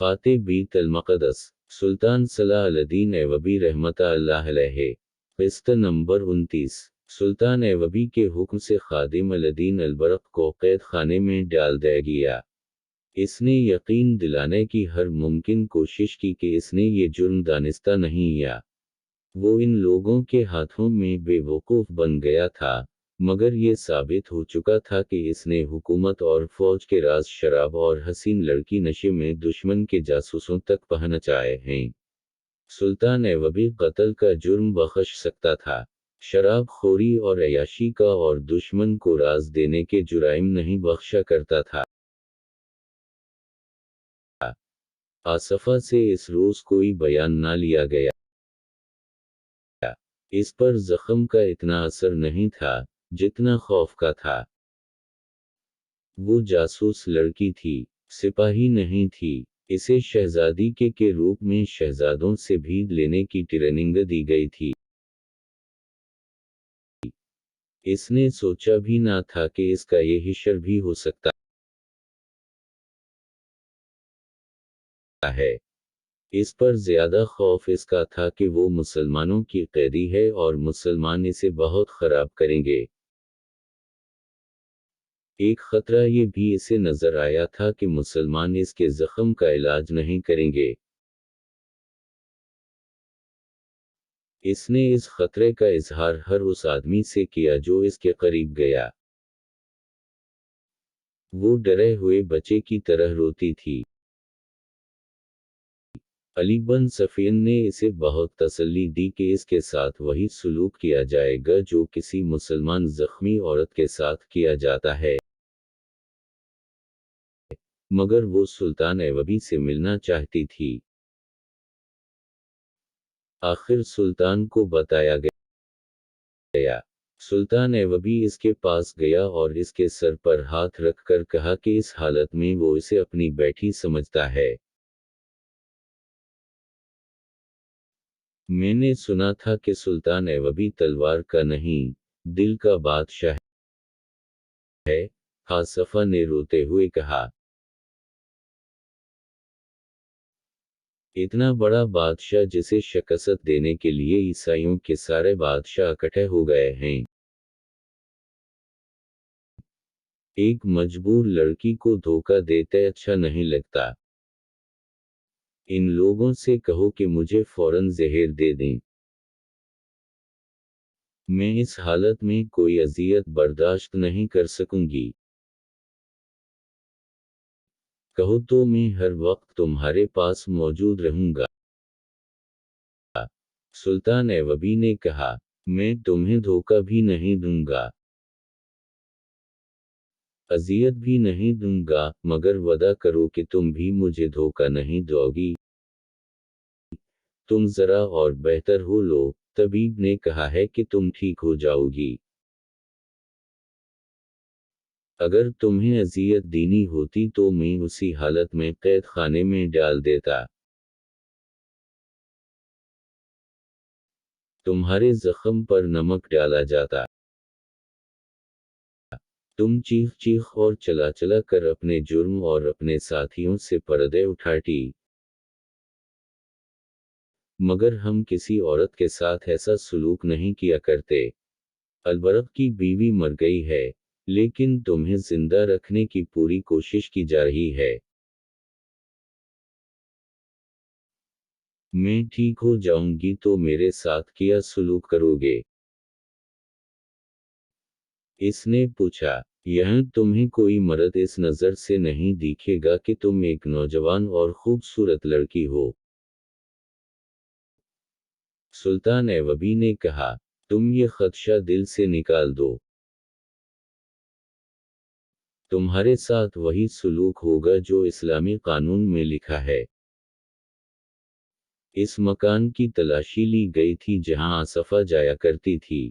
फातेह बीत अल-मक़दस सुल्तान सलाह-अल-दीन ऐवबी रहमतुल्लाह अलैहि। क़िस्त नंबर 29। सुल्तान ऐवबी के हुक्म से खादिम अल-दीन अल-बरक़ को क़ैद खाने में डाल दिया गया। इसने यकीन दिलाने की हर मुमकिन कोशिश की कि इसने ये जुर्म दानिस्ता नहीं किया। वो इन लोगों के हाथों में बेवकूफ़ बन गया था, मगर ये साबित हो चुका था कि इसने हुकूमत और फ़ौज के राज शराब और हसीन लड़की नशे में दुश्मन के जासूसों तक पहुंचाए हैं। सुल्तान ऐवबी कत्ल का जुर्म बख्श सकता था, शराब खोरी और अय्याशी का और दुश्मन को राज देने के जुराइम नहीं बख्शा करता था। आसफ़ा से इस रोज़ कोई बयान ना लिया गया। इस पर ज़ख्म का इतना असर नहीं था, जितना खौफ का था। वो जासूस लड़की थी, सिपाही नहीं थी। इसे शहज़ादी के रूप में शहज़ादों से भी लेने की ट्रेनिंग दी गई थी। इसने सोचा भी ना था कि इसका ये हिशर भी हो सकता है। इस पर ज़्यादा खौफ इसका था कि वो मुसलमानों की कैदी है और मुसलमान इसे बहुत ख़राब करेंगे। एक ख़तरा ये भी इसे नज़र आया था कि मुसलमान इसके ज़ख्म का इलाज नहीं करेंगे। इसने इस ख़तरे का इज़हार हर उस आदमी से किया जो इसके करीब गया। वो डरे हुए बच्चे की तरह रोती थी। अली बन सफ़ीन ने इसे बहुत तसल्ली दी कि इसके साथ वही सलूक किया जाएगा जो किसी मुसलमान ज़ख्मी औरत के साथ किया जाता है। मगर वो सुल्तान ऐवबी से मिलना चाहती थी। आखिर सुल्तान को बताया गया। सुल्तान ऐवबी इसके पास गया और इसके सर पर हाथ रखकर कहा कि इस हालत में वो इसे अपनी बेटी समझता है। मैंने सुना था कि सुल्तान ऐवबी तलवार का नहीं, दिल का बादशाह है। आसफ़ा ने रोते हुए कहा। इतना बड़ा बादशाह जिसे शिकस्त देने के लिए ईसाइयों के सारे बादशाह इकट्ठे हो गए हैं। एक मजबूर लड़की को धोखा देते अच्छा नहीं लगता। इन लोगों से कहो कि मुझे फौरन ज़हर दे दें। मैं इस हालत में कोई अज़ियत बर्दाश्त नहीं कर सकूंगी। कहो तो मैं हर वक्त तुम्हारे पास मौजूद रहूंगा। सुल्तान ऐवबी ने कहा, मैं तुम्हें धोखा भी नहीं दूंगा, अज़ियत भी नहीं दूंगा, मगर वादा करो कि तुम भी मुझे धोखा नहीं दोगी। तुम ज़रा और बेहतर हो लो। तबीब ने कहा है कि तुम ठीक हो जाओगी। अगर तुम्हें अज़ियत देनी होती तो मैं उसी हालत में कैद खाने में डाल देता। तुम्हारे ज़ख्म पर नमक डाला जाता। तुम चीख चीख और चला चला कर अपने जुर्म और अपने साथियों से पर्दे उठाती। मगर हम किसी औरत के साथ ऐसा सलूक नहीं किया करते। अलबरक़ की बीवी मर गई है, लेकिन तुम्हें जिंदा रखने की पूरी कोशिश की जा रही है। मैं ठीक हो जाऊंगी तो मेरे साथ क्या सलूक करोगे? इसने पूछा। यह तुम्हें कोई मर्द इस नज़र से नहीं दिखेगा कि तुम एक नौजवान और खूबसूरत लड़की हो। सुल्तान ऐवबी ने कहा, तुम ये खदशा दिल से निकाल दो। तुम्हारे साथ वही सलूक होगा जो इस्लामी कानून में लिखा है। इस मकान की तलाशी ली गई थी जहां आसफ़ा जाया करती थी।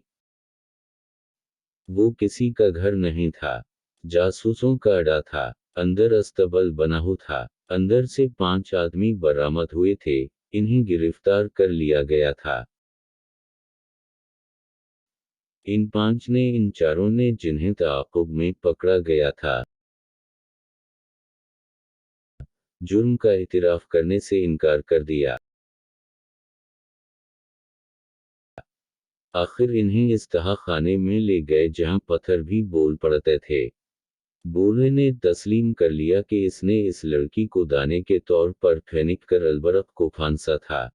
वो किसी का घर नहीं था, जासूसों का अड्डा था। अंदर अस्तबल बना हुआ था। अंदर से 5 आदमी बरामद हुए थे, इन्हें गिरफ्तार कर लिया गया था। इन 5 ने इन चारों ने जिन्हें ताक़ुब में पकड़ा गया था, جرم کا اعتراف کرنے سے انکار کر دیا۔ آخر انہیں اس تہہ خانے میں لے گئے جہاں پتھر بھی بول پڑتے تھے۔ بوڑھے نے تسلیم کر لیا کہ اس نے اس لڑکی کو دانے کے طور پر پھینک کر البرق کو پھانسا تھا۔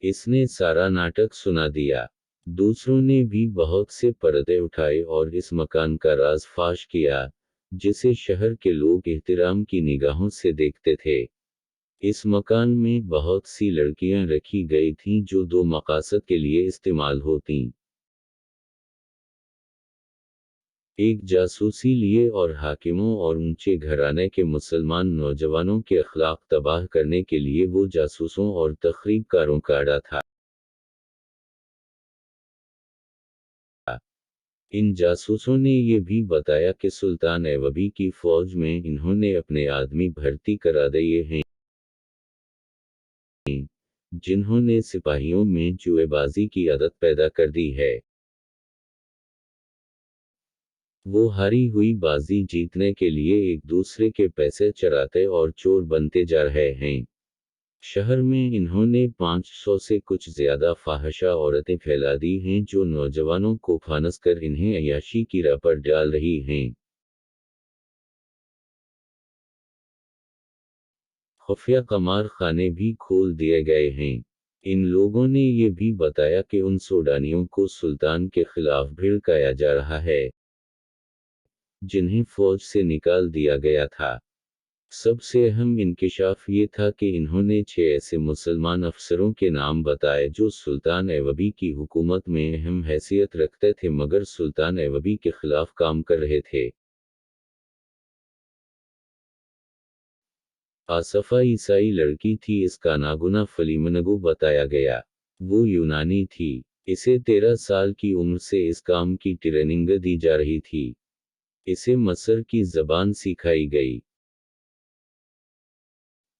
اس نے سارا ناٹک سنا دیا۔ دوسروں نے بھی بہت سے پردے اٹھائے اور اس مکان کا راز فاش کیا، جسے شہر کے لوگ احترام کی نگاہوں سے دیکھتے تھے۔ اس مکان میں بہت سی لڑکیاں رکھی گئی تھیں جو دو مقاصد کے لیے استعمال ہوتیں۔ ایک جاسوسی لیے اور حاکموں اور اونچے گھرانے کے مسلمان نوجوانوں کے اخلاق تباہ کرنے کے لیے وہ جاسوسوں اور تخریب کاروں کا اڈا تھا۔ ان جاسوسوں نے یہ بھی بتایا کہ سلطان ایوبی کی فوج میں انہوں نے اپنے آدمی بھرتی کرا دیے ہیں، جنہوں نے سپاہیوں میں جوئے بازی کی عادت پیدا کر دی ہے۔ وہ ہاری ہوئی بازی جیتنے کے لیے ایک دوسرے کے پیسے چراتے اور چور بنتے جا رہے ہیں۔ شہر میں انہوں نے 500 سے کچھ زیادہ فاحشہ عورتیں پھیلا دی ہیں جو نوجوانوں کو پھانس کر انہیں عیاشی کی راہ پر ڈال رہی ہیں۔ خفیہ قمار خانے بھی کھول دیے گئے ہیں۔ ان لوگوں نے یہ بھی بتایا کہ ان سوڈانیوں کو سلطان کے خلاف بھڑکایا جا رہا ہے، جنہیں فوج سے نکال دیا گیا تھا۔ سب سے اہم انکشاف یہ تھا کہ انہوں نے 6 ایسے مسلمان افسروں کے نام بتائے جو سلطان ایوبی کی حکومت میں اہم حیثیت رکھتے تھے مگر سلطان ایوبی کے خلاف کام کر رہے تھے۔ آصفہ عیسائی لڑکی تھی، اس کا ناگنا فلیمنگو بتایا گیا۔ وہ یونانی تھی۔ اسے 13 سال کی عمر سے اس کام کی ٹریننگ دی جا رہی تھی۔ اسے مصر کی زبان سکھائی گئی۔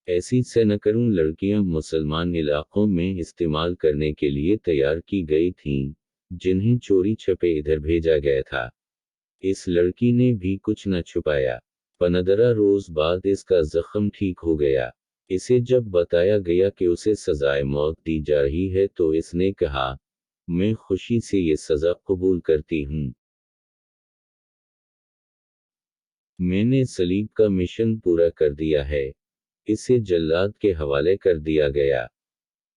ایسی سینکڑوں لڑکیاں مسلمان علاقوں میں استعمال کرنے کے لیے تیار کی گئی تھیں، جنہیں چوری چھپے ادھر بھیجا گیا تھا۔ اس لڑکی نے بھی کچھ نہ چھپایا۔ 15 روز بعد اس کا زخم ٹھیک ہو گیا۔ اسے جب بتایا گیا کہ اسے سزائے موت دی جا رہی ہے تو اس نے کہا، میں خوشی سے یہ سزا قبول کرتی ہوں۔ میں نے صلیب کا مشن پورا کر دیا ہے۔ اسے جلاد کے حوالے کر دیا گیا۔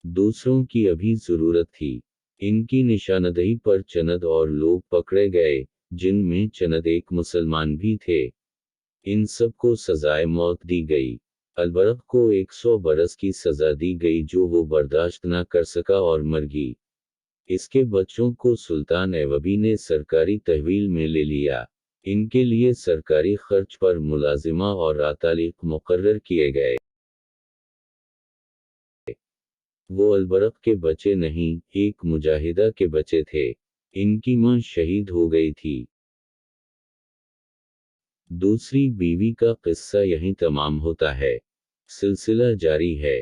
دوسروں کی ابھی ضرورت تھی۔ ان کی نشاندہی پر چند اور لوگ پکڑے گئے، جن میں چند ایک مسلمان بھی تھے۔ ان سب کو سزائے موت دی گئی۔ البرق کو 100 برس کی سزا دی گئی جو وہ برداشت نہ کر سکا اور مر گئی۔ اس کے بچوں کو سلطان ایوبی نے سرکاری تحویل میں لے لیا۔ ان کے لیے سرکاری خرچ پر ملازمہ اور عطالق مقرر کیے گئے۔ وہ البرق کے بچے نہیں، ایک مجاہدہ کے بچے تھے۔ ان کی ماں شہید ہو گئی تھی۔ دوسری بیوی کا قصہ یہیں تمام ہوتا ہے۔ سلسلہ جاری ہے۔